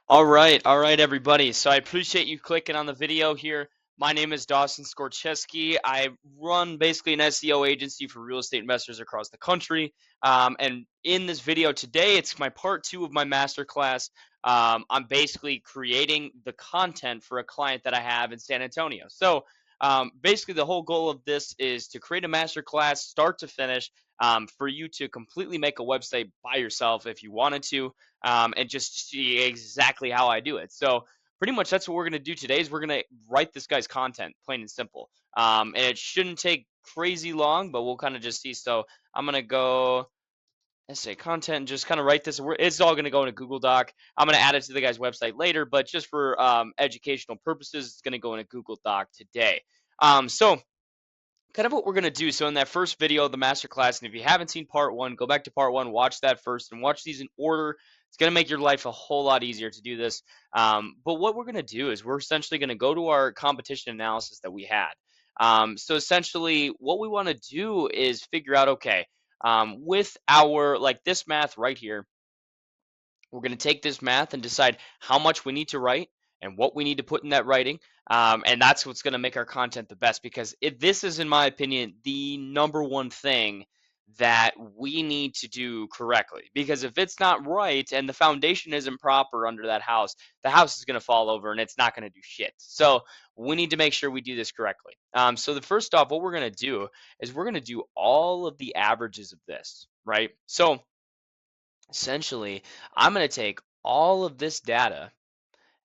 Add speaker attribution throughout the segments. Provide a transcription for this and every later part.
Speaker 1: All right, everybody. So I appreciate you clicking on the video here. My name is Dawson Skorcheski. I run basically an SEO agency for real estate investors across the country. And in this video today, it's my part two of my masterclass. I'm basically creating the content for a client that I have in San Antonio. So basically, the whole goal of this is to create a masterclass, start to finish, for you to completely make a website by yourself if you wanted to, and just see exactly how I do it. So pretty much that's what we're gonna do today is we're gonna write this guy's content, plain and simple. And it shouldn't take crazy long, but we'll kind of just see. So I'm gonna go essay content and just kind of write this. It's all gonna go in a Google Doc. I'm gonna add it to the guy's website later, but just for educational purposes, it's gonna go in a Google Doc today. So kind of what we're going to do. So in that first video, the masterclass, and if you haven't seen part one, go back to part one, watch that first, and watch these in order. It's going to make your life a whole lot easier to do this. But what we're going to do is we're essentially going to go to our competition analysis that we had. So essentially, what we want to do is figure out, okay, with our like this math right here, we're going to take this math and decide how much we need to write and what we need to put in that writing. And that's what's going to make our content the best because this is, in my opinion, the number one thing that we need to do correctly. Because if it's not right and the foundation isn't proper under that house, the house is going to fall over and it's not going to do shit. So we need to make sure we do this correctly. So the first off, what we're going to do is we're going to do all of the averages of this, right? So essentially, I'm going to take all of this data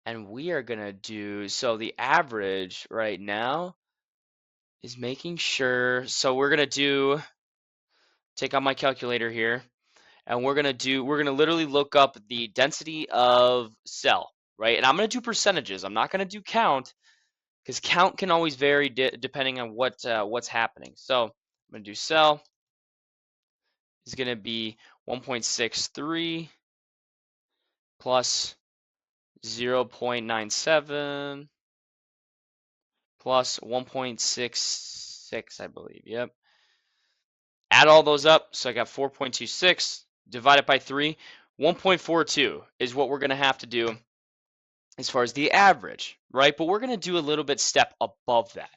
Speaker 1: and we are going to do, so the average right now is making sure, so we're going to do, take out my calculator here, and we're going to literally look up the density of cell, right? And I'm going to do percentages. I'm not going to do count because count can always vary depending on what's happening. So I'm going to do cell is going to be 1.63 plus 0.97 plus 1.66, I believe. Yep. Add all those up. So I got 4.26 divided by 3. 1.42 is what we're going to have to do as far as the average, right? But we're going to do a little bit step above that.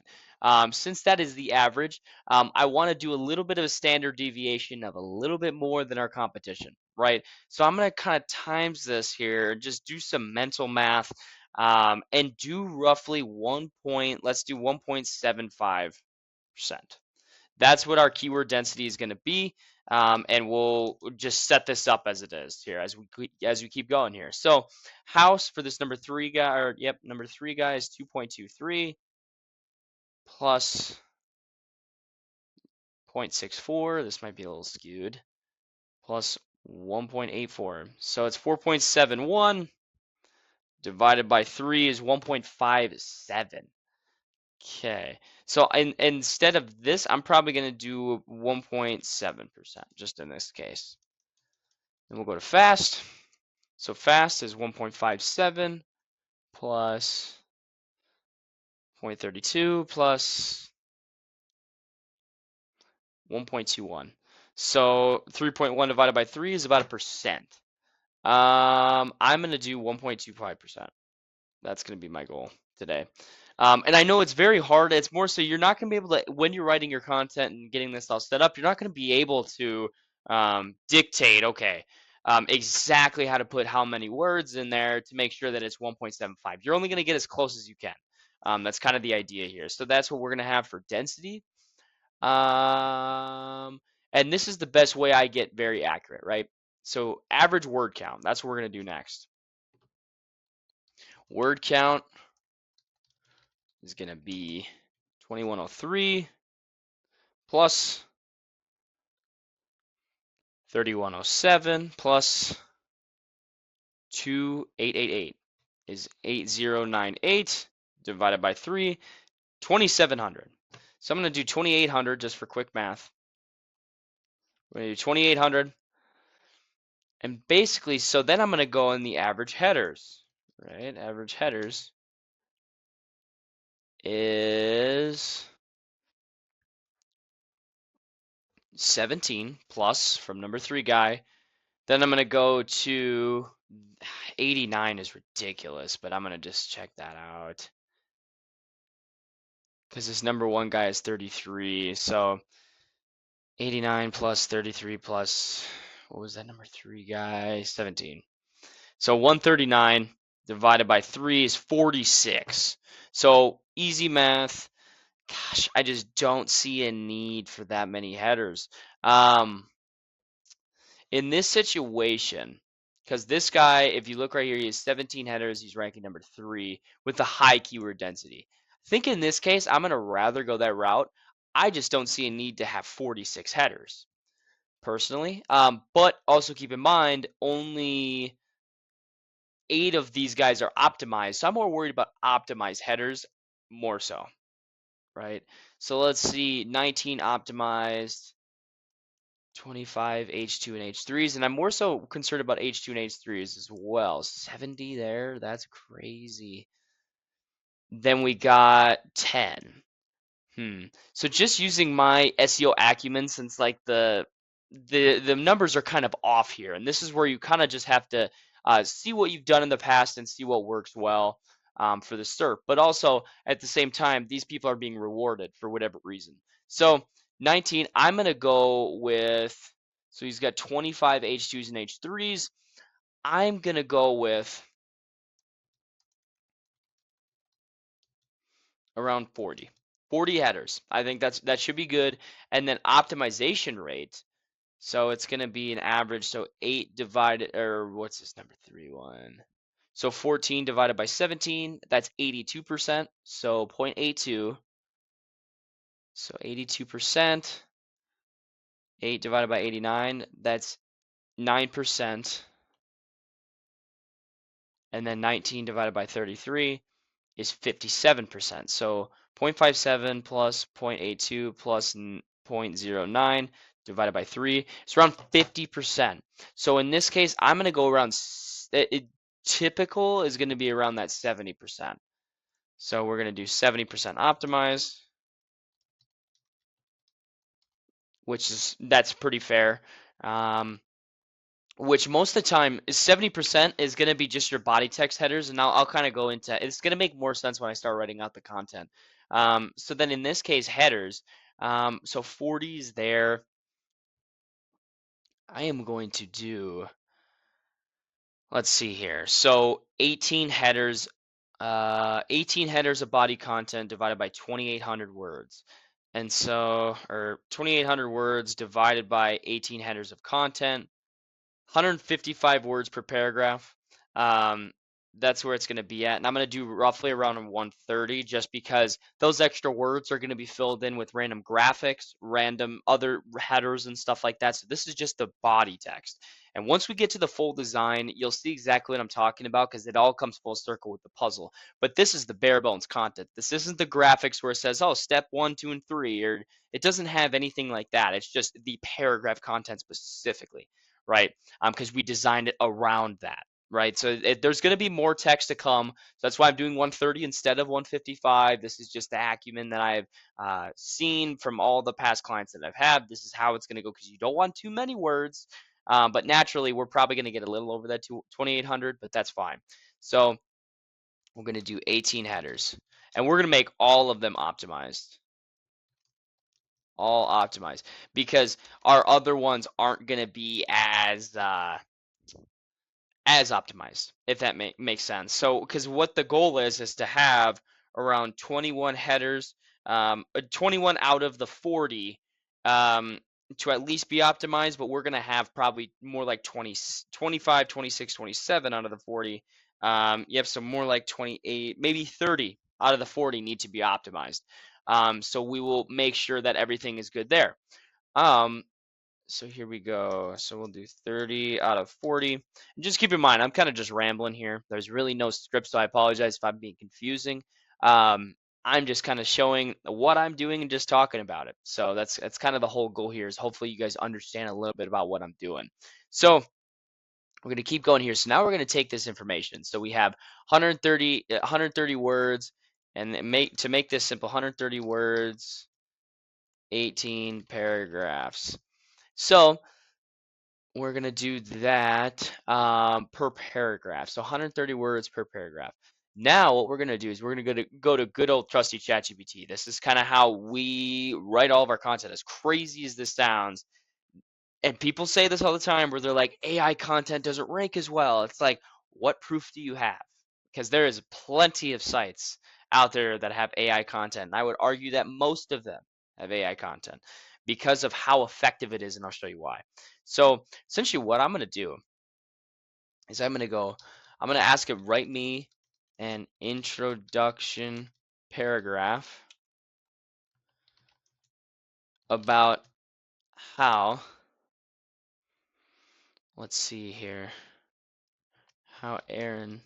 Speaker 1: Since that is the average, I want to do a little bit of a standard deviation of a little bit more than our competition, right? So I'm going to kind of times this here, just do some mental math, and do roughly let's do 1.75%. That's what our keyword density is going to be. And we'll just set this up as it is here as we keep going here. So house for this number three guy, or yep, number three guy is 2.23 plus 0.64. This might be a little skewed. Plus 1.84. So it's 4.71 divided by 3 is 1.57. Okay, so instead of this, I'm probably going to do 1.7% just in this case. Then we'll go to fast. So fast is 1.57 plus 0.32 plus 1.21. So 3.1 divided by 3 is about 1%. I'm going to do 1.25%. That's going to be my goal today. And I know it's very hard. It's more so you're not going to be able to, when you're writing your content and getting this all set up, you're not going to be able to dictate, okay, exactly how to put how many words in there to make sure that it's 1.75. You're only going to get as close as you can. That's kind of the idea here. So that's what we're going to have for density. And this is the best way I get very accurate, right? So average word count, that's what we're going to do next. Word count is going to be 2103 plus 3107 plus 2888 is 8098 divided by 3, 2700. So I'm going to do 2800 just for quick math. We're going to do 2800. And basically, so then I'm going to go in the average headers, right? Average headers is 17 plus from number 3 guy. Then I'm going to go to 89 is ridiculous, but I'm gonna just check that out because this number one guy is 33. So 89 plus 33 plus, what was that number three guy? 17. So 139 divided by 3 is 46. So easy math. Gosh, I just don't see a need for that many headers. In this situation, because this guy, if you look right here, he has 17 headers. He's ranking number 3 with the high keyword density. I think in this case, I'm going to rather go that route. I just don't see a need to have 46 headers personally. But also keep in mind, only 8 of these guys are optimized. So I'm more worried about optimized headers more so, right? So let's see, 19 optimized, 25 H2 and H3s, and I'm more so concerned about H2 and H3s as well. 70 there, that's crazy. Then we got 10. So just using my SEO acumen, since like the numbers are kind of off here, and this is where you kind of just have to see what you've done in the past and see what works well for the SERP. But also at the same time, these people are being rewarded for whatever reason. So 19, I'm gonna go with. So he's got 25 H2s and H3s. I'm gonna go with around 40. 40 headers. I think that should be good. And then optimization rate. So it's going to be an average. So 8 divided, or what's this number? 3, 1. So 14 divided by 17, that's 82%. So 0.82. So 82%. 8 divided by 89, that's 9%. And then 19 divided by 33 is 57%. So 0.57 plus 0.82 plus 0.09 divided by 3 is around 50%. So in this case, I'm going to go around, typical is going to be around that 70%. So we're going to do 70% optimized, that's pretty fair. Which most of the time is 70% is going to be just your body text headers. And I'll kind of go into it's going to make more sense when I start writing out the content. So then in this case, headers. So 40 is there. I am going to do, let's see here. So 18 headers, 18 headers of body content divided by 2,800 words. And so, or 2,800 words divided by 18 headers of content. 155 words per paragraph. Um, that's where it's going to be at. And I'm going to do roughly around 130 just because those extra words are going to be filled in with random graphics, random other headers and stuff like that. So this is just the body text. And once we get to the full design, you'll see exactly what I'm talking about because it all comes full circle with the puzzle. But this is the bare bones content. This isn't the graphics where it says, oh, step 1, 2, and 3, or it doesn't have anything like that. It's just the paragraph content specifically, right? Because we designed it around that, right? So there's going to be more text to come. So that's why I'm doing 130 instead of 155. This is just the acumen that I've seen from all the past clients that I've had. This is how it's going to go because you don't want too many words. But naturally, we're probably going to get a little over that 2,800, but that's fine. So we're going to do 18 headers, and we're going to make all of them optimized. All optimized because our other ones aren't going to be as optimized, if that makes sense. So, because what the goal is to have around 21 headers, 21 out of the 40 to at least be optimized, but we're going to have probably more like 20, 25, 26, 27 out of the 40. You have some more like 28, maybe 30 out of the 40 need to be optimized. So we will make sure that everything is good there. So here we go. So we'll do 30 out of 40. And just keep in mind, I'm kind of just rambling here. There's really no script, so I apologize if I'm being confusing. I'm just kind of showing what I'm doing and just talking about it. So that's kind of the whole goal here is hopefully you guys understand a little bit about what I'm doing. So we're going to keep going here. So now we're going to take this information. So we have 130 words, and to make this simple, 130 words, 18 paragraphs. So we're going to do that per paragraph. So 130 words per paragraph. Now what we're going to do is we're going to go to good old trusty ChatGPT. This is kind of how we write all of our content. As crazy as this sounds, and people say this all the time where they're like, AI content doesn't rank as well. It's like, what proof do you have? Because there is plenty of sites out there that have AI content. And I would argue that most of them have AI content because of how effective it is, and I'll show you why. So essentially what I'm going to do is I'm going to ask it, write me an introduction paragraph about how, let's see here, how Aaron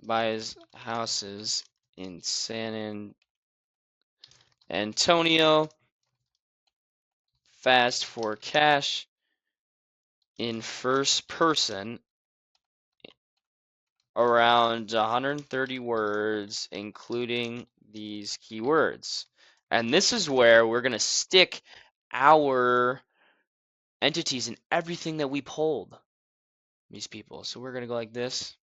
Speaker 1: buys houses in San Antonio fast for cash in first person, around 130 words, including these keywords. And this is where we're going to stick our entities in everything that we polled these people. So we're going to go like this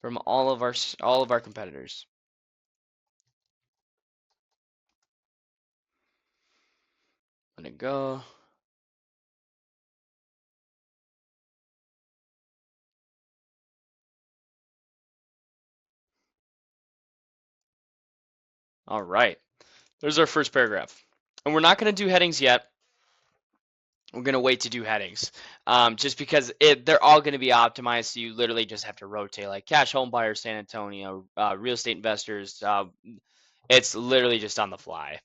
Speaker 1: from all of our competitors. I'm going to go. All right. There's our first paragraph. And we're not going to do headings yet. We're going to wait to do headings, just because they're all going to be optimized. So you literally just have to rotate, like cash home buyers, San Antonio, real estate investors. It's literally just on the fly.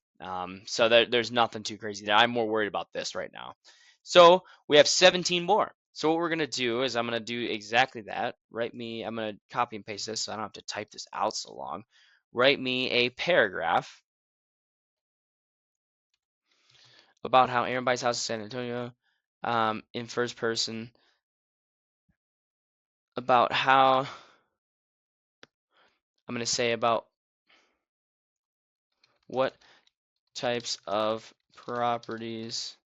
Speaker 1: So there's nothing too crazy there. I'm more worried about this right now. So we have 17 more. So what we're going to do is I'm going to do exactly that. I'm going to copy and paste this so I don't have to type this out so long. Write me a paragraph about how Aaron buys house in San Antonio, in first person, about how I'm going to say about what types of properties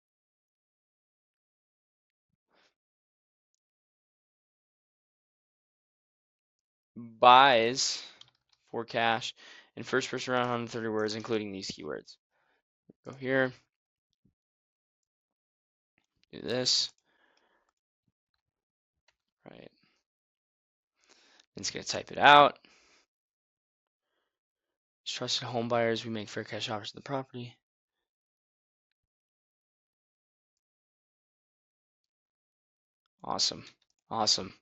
Speaker 1: buys for cash in first person around 130 words, including these keywords. Go here, do this, right? It's going to type it out. Trusted home buyers, we make fair cash offers to the property. Awesome. Awesome.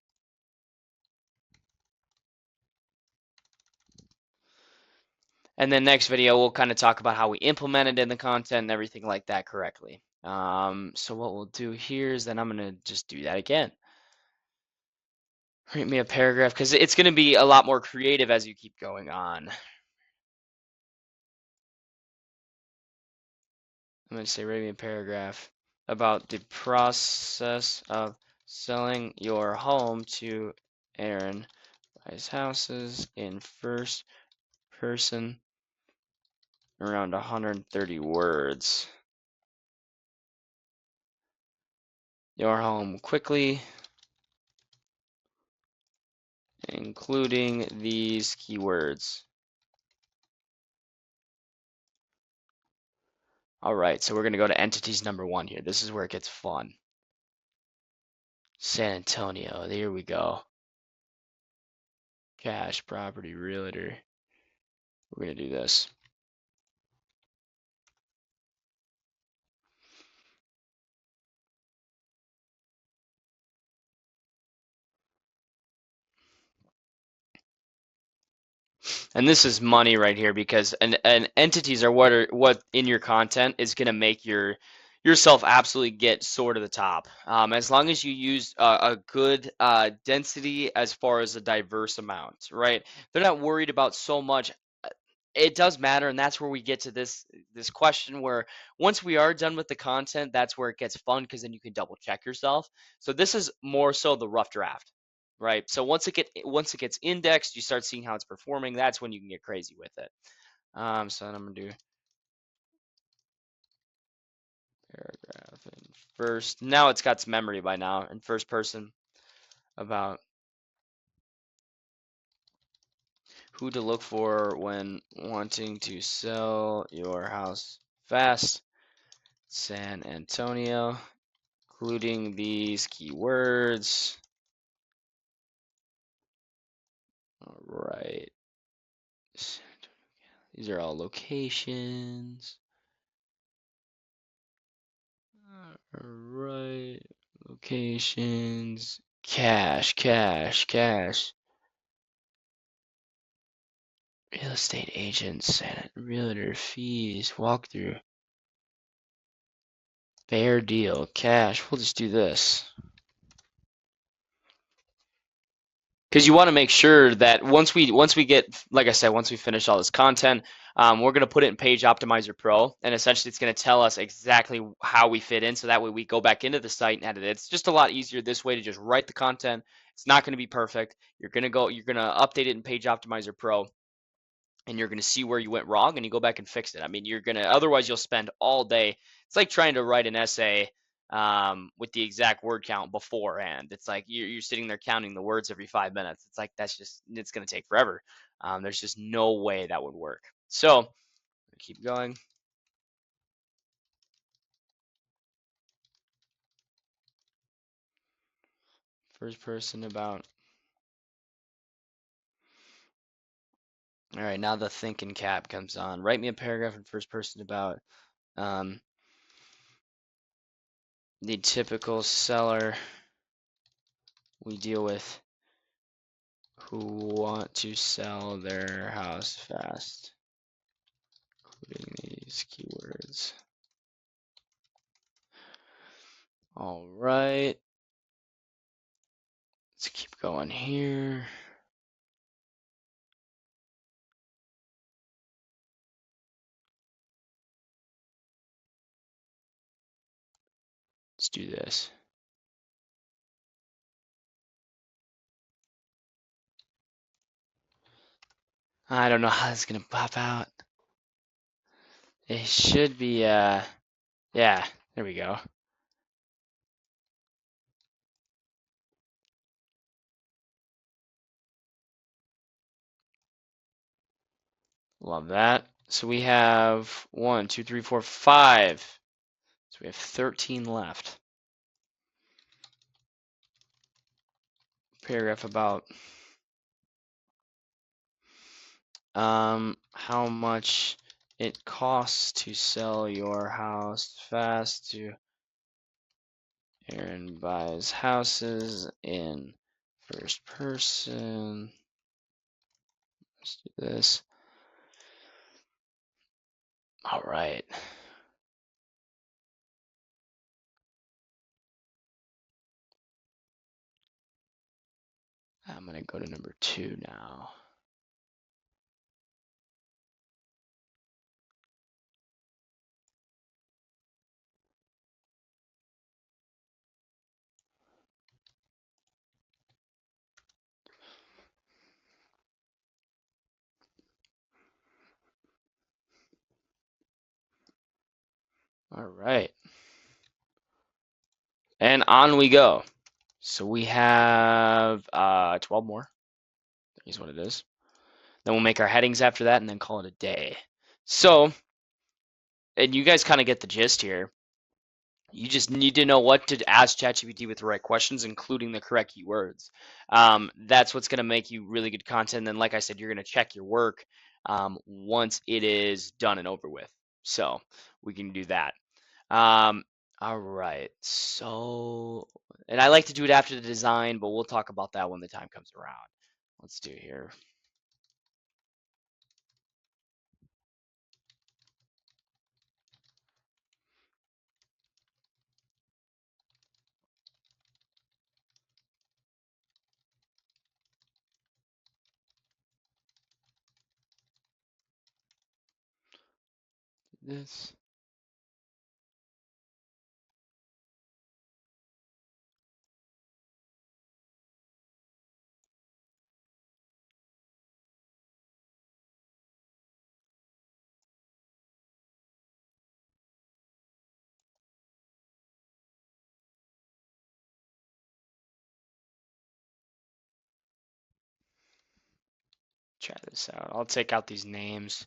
Speaker 1: And then next video, we'll kind of talk about how we implemented in the content and everything like that correctly. So what we'll do here is then I'm going to just do that again. Write me a paragraph, because it's going to be a lot more creative as you keep going on. I'm going to say, write me a paragraph about the process of selling your home to Aaron buys houses in first person, around 130 words. Your home quickly, including these keywords. All right, so we're going to go to entities number 1 here. This is where it gets fun. San Antonio, there we go. Cash, property, realtor. We're going to do this. And this is money right here, because an entities are what in your content is going to make yourself absolutely get soar to the top. As long as you use a good density as far as a diverse amount, right? They're not worried about so much. It does matter, and that's where we get to this question, where once we are done with the content, that's where it gets fun, because then you can double check yourself. So this is more so the rough draft, right? So once it gets indexed, you start seeing how it's performing. That's when you can get crazy with it. So then I'm gonna do paragraph in first. Now it's got its memory by now in first person about who to look for when wanting to sell your house fast. San Antonio, including these keywords. All right. These are all locations. All right. Locations. Cash, cash, cash. Real estate agents and realtor fees. Walkthrough. Fair deal. Cash. We'll just do this. Because you want to make sure that once we get, like I said, once we finish all this content, we're going to put it in Page Optimizer Pro, and essentially it's going to tell us exactly how we fit in, so that way we go back into the site and edit it. It's just a lot easier this way to just write the content. It's not going to be perfect. You're going to update it in Page Optimizer Pro, and you're going to see where you went wrong, and you go back and fix it. I mean, otherwise you'll spend all day. It's like trying to write an essay with the exact word count beforehand. It's like you're sitting there counting the words every 5 minutes. It's like it's going to take forever. There's just no way that would work. So keep going. First person about. All right, now the thinking cap comes on. Write me a paragraph in first person about the typical seller we deal with who want to sell their house fast, including these keywords. All right. Let's keep going here. Let's do this. I don't know how this is going to pop out. It should be, yeah, there we go. Love that. So we have 1, 2, 3, 4, 5. So we have 13 left. Paragraph about how much it costs to sell your house fast. To Aaron buys houses in first person. Let's do this. All right. I'm going to go to number 2 now. All right. And on we go. So we have 12 more. Here's what it is. Then we'll make our headings after that and then call it a day. So, and you guys kind of get the gist here. You just need to know what to ask ChatGPT with the right questions, including the correct keywords. That's what's going to make you really good content. And then, like I said, you're going to check your work once it is done and over with. So we can do that. All right. So, and I like to do it after the design, but we'll talk about that when the time comes around. Let's do here. This. try this out. I'll take out these names.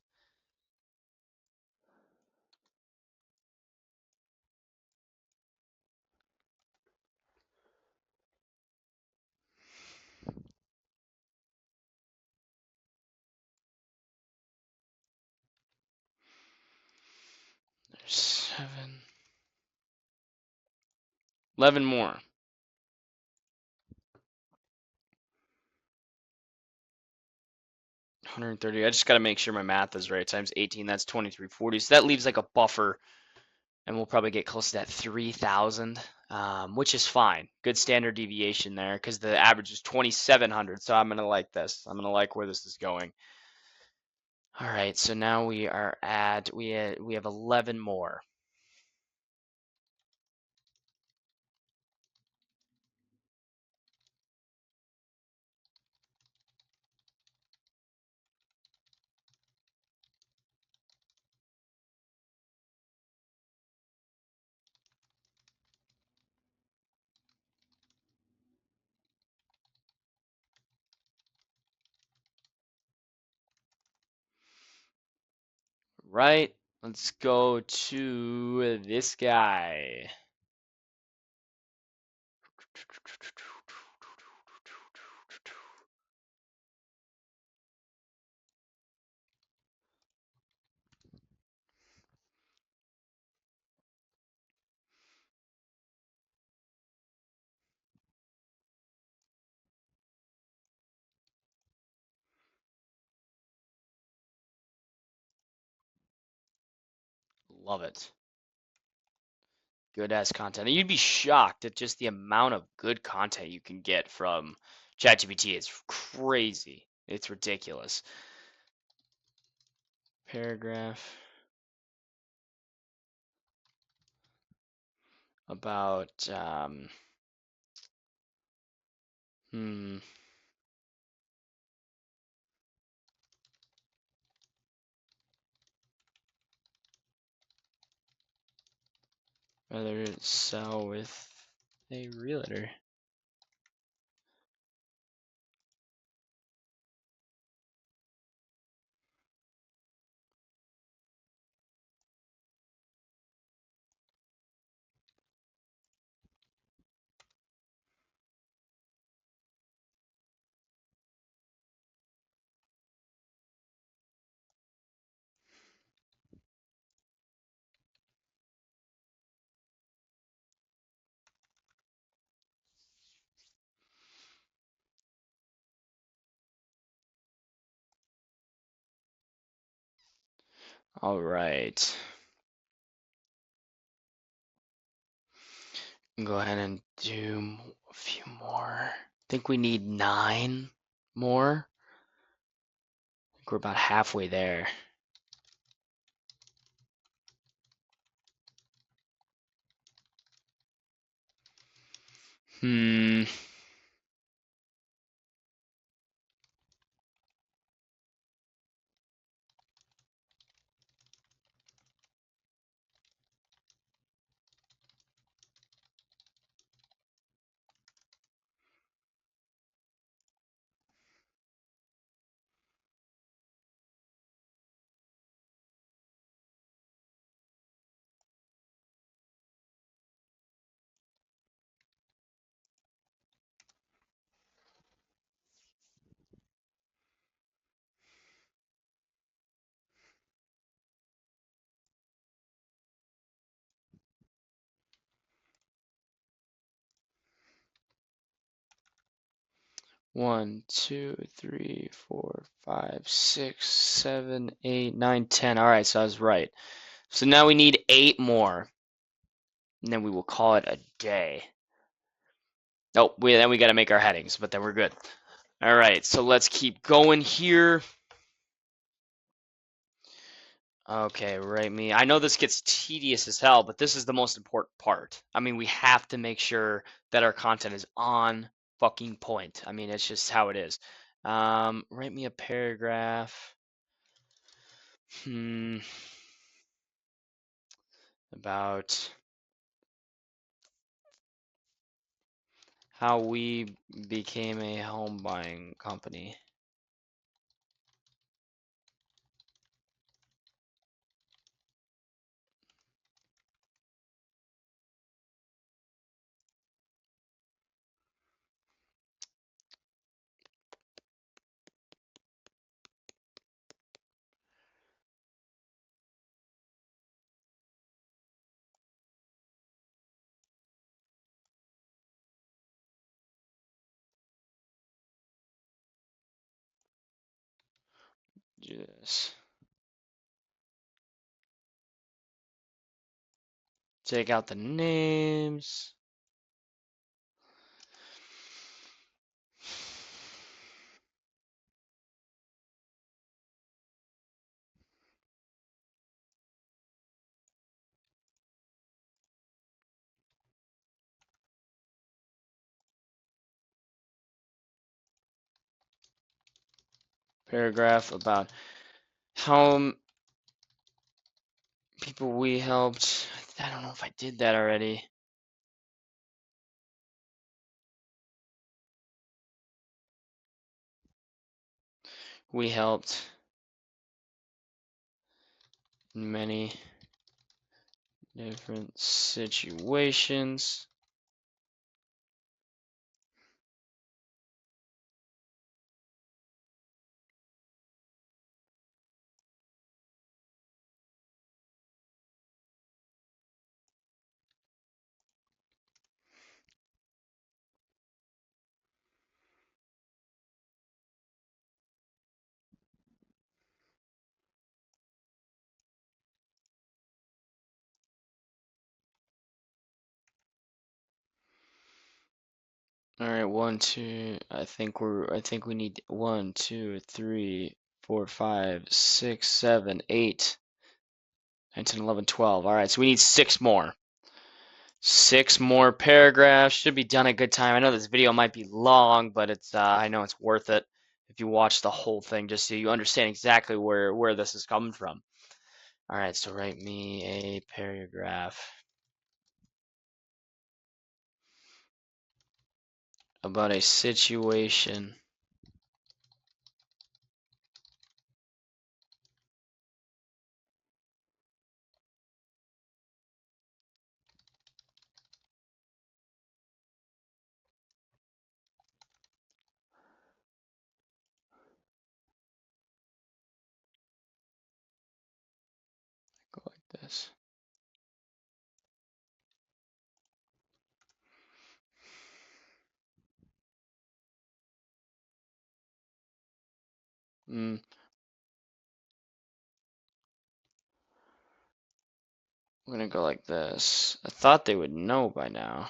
Speaker 1: There's 7, 11 more. 130. I just got to make sure my math is right. Times 18, that's 2340. So that leaves like a buffer, and we'll probably get close to that 3,000, which is fine. Good standard deviation there because the average is 2,700. So I'm going to like this. I'm going to like where this is going. All right. So now we are at, we have 11 more. Right. Let's go to this guy. Love it. Good ass content. And you'd be shocked at just the amount of good content you can get from ChatGPT. It's crazy. It's ridiculous. Paragraph about hmm whether to sell with a realtor. All right. Go ahead and do a few more. I think we need 9 more. I think we're about halfway there. Hmm. One, two, three, four, five, 6, 7, 8, 9, 10. All right, so I was right. So now we need 8 more, and then we will call it a day. Oh, then we got to make our headings, but then we're good. All right, so let's keep going here. Okay, right me. I know this gets tedious as hell, but this is the most important part. I mean, we have to make sure that our content is on fucking point. I mean, it's just how it is. Write me a paragraph. About how we became a home buying company. Do this. Take out the names. Paragraph about how people we helped. I don't know if I did that already. We helped in many different situations. All right, 1, 2. I think we need 1, 2, 3, 4, 5, 6, 7, 8, 9, 10, 11, 12. All right, so we need 6 more. 6 more paragraphs. Should be done a good time. I know this video might be long, but it's I know it's worth it if you watch the whole thing just so you understand exactly where this is coming from. All right, so write me a paragraph about a situation go like this. I'm gonna go like this. I thought they would know by now.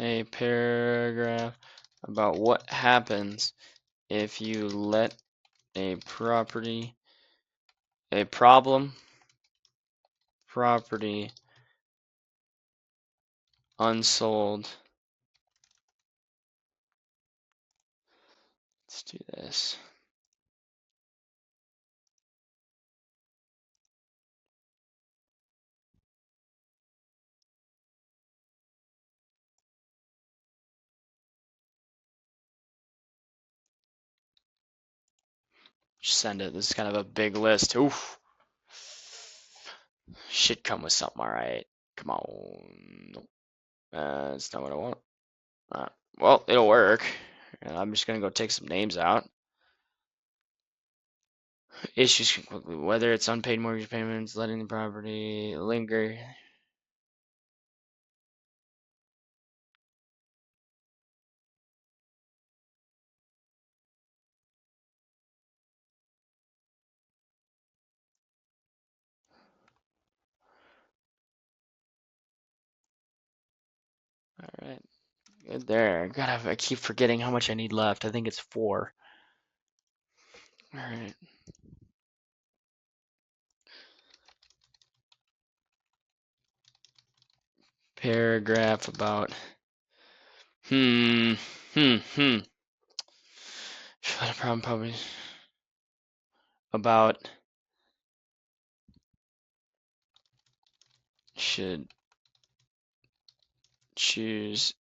Speaker 1: A paragraph about what happens if you let a problem property unsold. Let's do this. Just send it. This is kind of a big list. Oof. Should come with something, all right. Come on. Nope. That's not what I want. Well, it'll work. And I'm just gonna go take some names out. Issues quickly, whether it's unpaid mortgage payments, letting the property linger. All right, good there. God, I keep forgetting how much I need left. I think it's 4. All right. Paragraph about hmm. Should I problem probably about should choose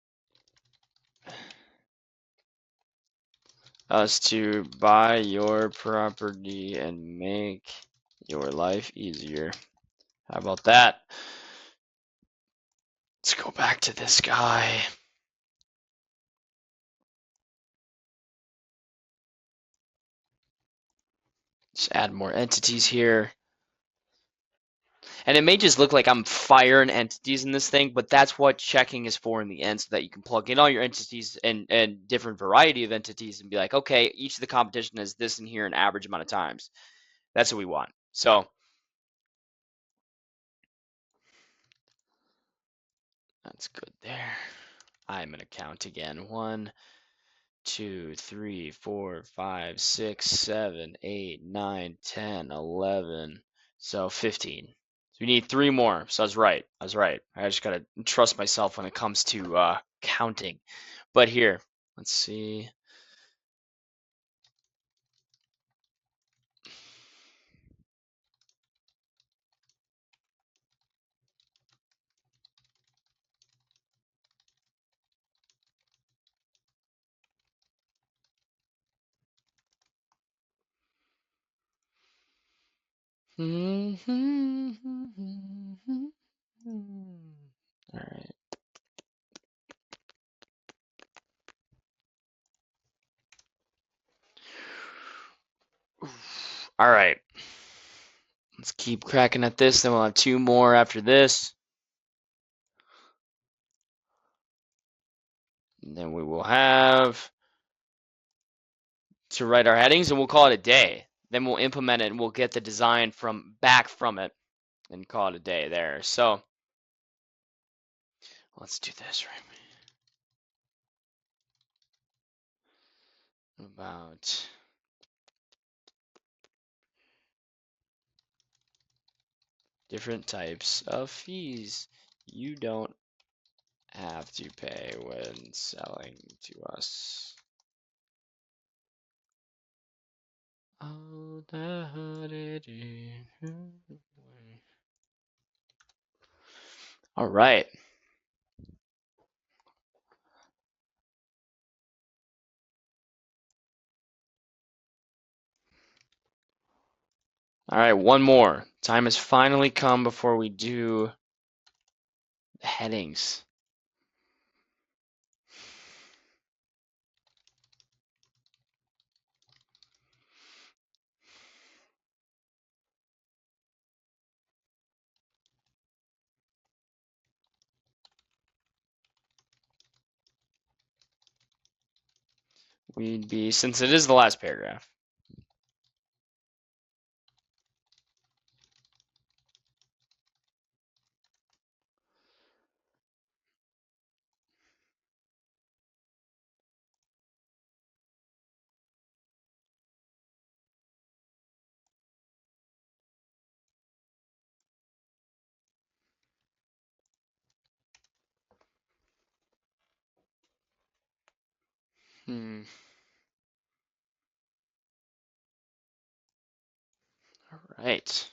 Speaker 1: us to buy your property and make your life easier. How about that? Let's go back to this guy. Just add more entities here. And it may just look like I'm firing entities in this thing, but that's what checking is for in the end, so that you can plug in all your entities and different variety of entities and be like, okay, each of the competition has this in here an average amount of times. That's what we want. So that's good there. I'm going to count again. 1, 2, 3, 4, 5, 6, 7, 8, 9, 10, 11. So 15. So we need 3 more. So I was right. I was right. I just got to trust myself when it comes to counting. But here, let's see. All right. All right. Let's keep cracking at this. Then we'll have 2 more after this. And then we will have to write our headings, and we'll call it a day. Then we'll implement it, and we'll get the design back from it and call it a day there. So let's do this right about different types of fees you don't have to pay when selling to us. All right. All right, one more. Time has finally come before we do the headings. We'd be, since it is the last paragraph. All right.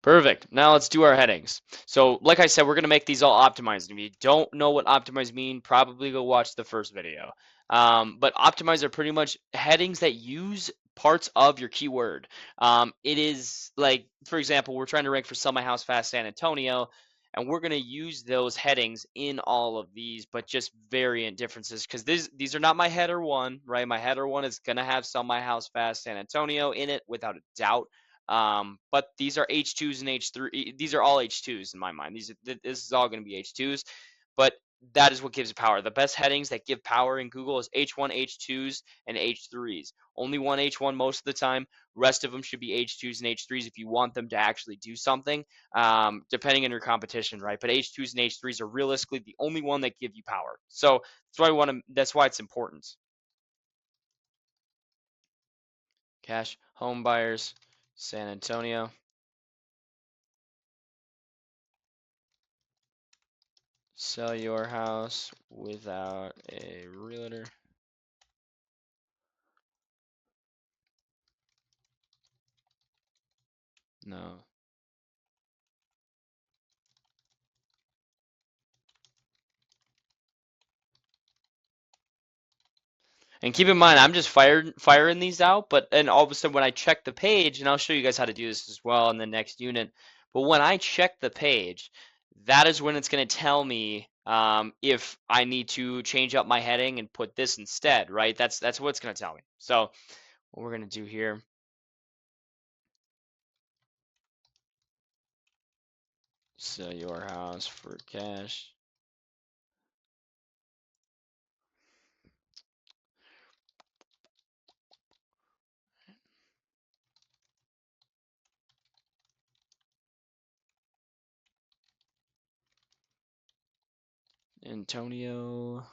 Speaker 1: Perfect. Now let's do our headings. So like I said, we're going to make these all optimized. If you don't know what optimize mean, probably go watch the first video. But optimize are pretty much headings that use parts of your keyword. It is like, for example, we're trying to rank for Sell My House Fast San Antonio, and we're going to use those headings in all of these, but just variant differences, because these are not my header one, right? My header one is going to have Sell My House Fast San Antonio in it without a doubt. But these are H2s and H3. These are all H2s in my mind. This is all going to be H2s, but that is what gives it power. The best headings that give power in Google is H1, H2s, and H3s. Only one H1 most of the time. Rest of them should be H2s and H3s if you want them to actually do something, depending on your competition, right? But H2s and H3s are realistically the only one that give you power. So that's why I want to. That's why it's important. Cash home buyers, San Antonio. Sell your house without a realtor. No. And keep in mind, I'm just firing these out, but and all of a sudden when I check the page, and I'll show you guys how to do this as well in the next unit. But when I check the page, that is when it's going to tell me if I need to change up my heading and put this instead, right? That's what it's going to tell me. So what we're going to do here, sell your house for cash. Antonio.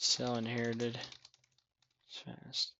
Speaker 1: Sell inherited. It's fast.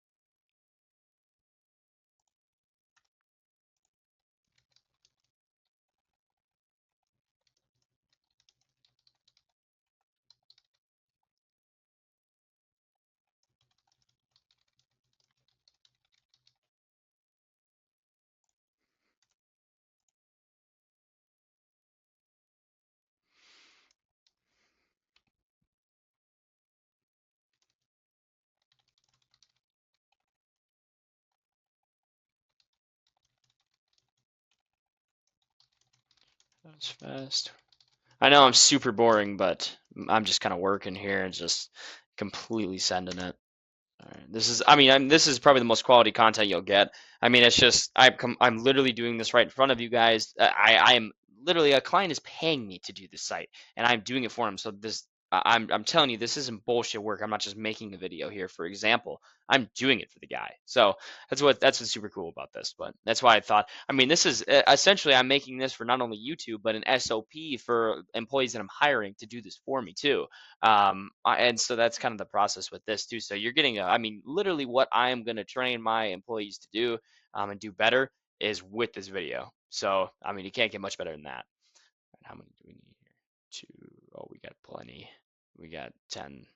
Speaker 1: That's fast. I know I'm super boring, but I'm just kind of working here and just completely sending it. All right. This is, I mean, this is probably the most quality content you'll get. I mean, it's just, I'm literally doing this right in front of you guys. I am literally, a client is paying me to do this site, and I'm doing it for him. So this, I'm telling you, this isn't bullshit work. I'm not just making a video here, for example. I'm doing it for the guy. So that's what's super cool about this. But that's why I thought, I mean, this is essentially, I'm making this for not only YouTube, but an SOP for employees that I'm hiring to do this for me too. And so that's kind of the process with this too. So you're getting, I mean, literally what I am going to train my employees to do and do better is with this video. So, I mean, you can't get much better than that. And how many do we need here? Two. Oh, we got plenty. We got 10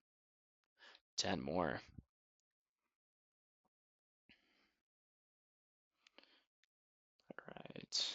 Speaker 1: more. All right.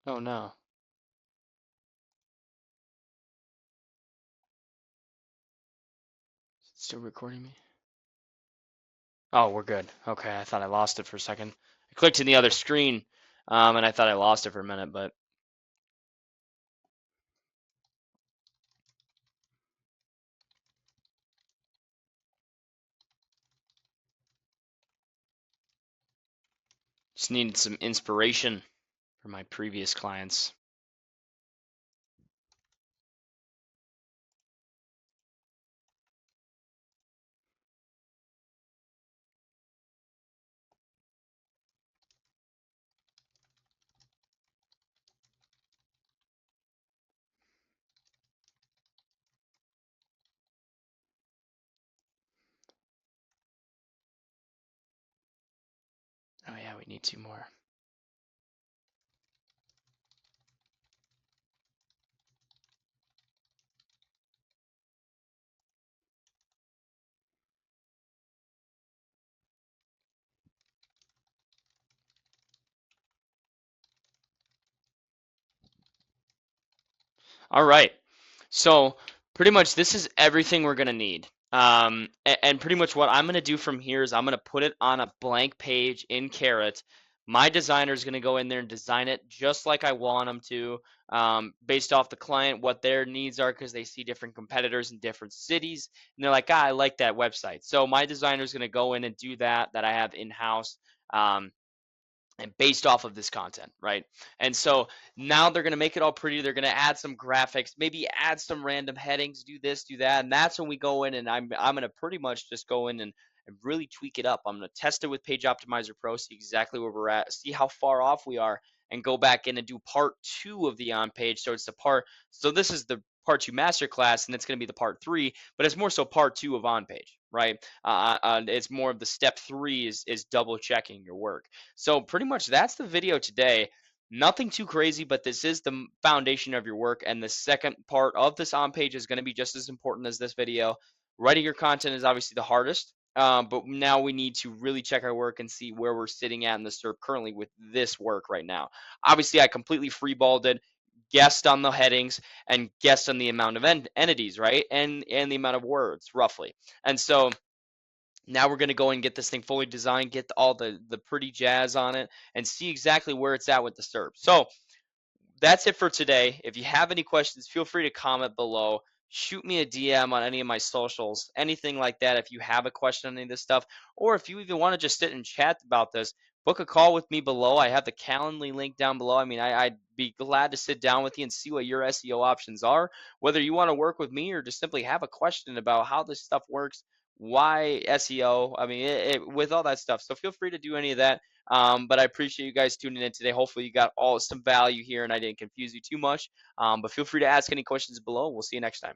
Speaker 1: Oh no. Still recording me? Oh, we're good. Okay, I thought I lost it for a second. I clicked in the other screen, and I thought I lost it for a minute, but just needed some inspiration for my previous clients. Oh yeah, we need two more. All right. So pretty much this is everything we're gonna need. And pretty much what I'm gonna do from here is I'm gonna put it on a blank page in Carrot. My designer is gonna go in there and design it just like I want them to, based off the client, what their needs are, because they see different competitors in different cities, and they're like, I like that website. So my designer is gonna go in and do that I have in house. Um, and based off of this content, right? And so now they're going to make it all pretty. They're going to add some graphics, maybe add some random headings, do this, do that. And that's when we go in and I'm going to pretty much just go in and really tweak it up. I'm going to test it with Page Optimizer Pro, see exactly where we're at, see how far off we are, and go back in and do part 2 of the on page. So it's the part, so this is the part 2 masterclass, and it's going to be the part 3, but it's more so part 2 of on page, right? It's more of the step 3 is double checking your work. So pretty much that's the video today. Nothing too crazy, but this is the foundation of your work. And the second part of this on page is going to be just as important as this video. Writing your content is obviously the hardest, but now we need to really check our work and see where we're sitting at in the SERP currently with this work right now. Obviously, I completely freeballed it, guessed on the headings, and guessed on the amount of entities, right? And the amount of words, roughly. And so now we're going to go and get this thing fully designed, get all the pretty jazz on it, and see exactly where it's at with the SERP. So that's it for today. If you have any questions, feel free to comment below. Shoot me a DM on any of my socials, anything like that. If you have a question on any of this stuff, or if you even want to just sit and chat about this, book a call with me below. I have the Calendly link down below. I mean, I'd be glad to sit down with you and see what your SEO options are, whether you want to work with me or just simply have a question about how this stuff works, why SEO. I mean, with all that stuff. So feel free to do any of that. But I appreciate you guys tuning in today. Hopefully you got all some value here and I didn't confuse you too much. But feel free to ask any questions below. We'll see you next time.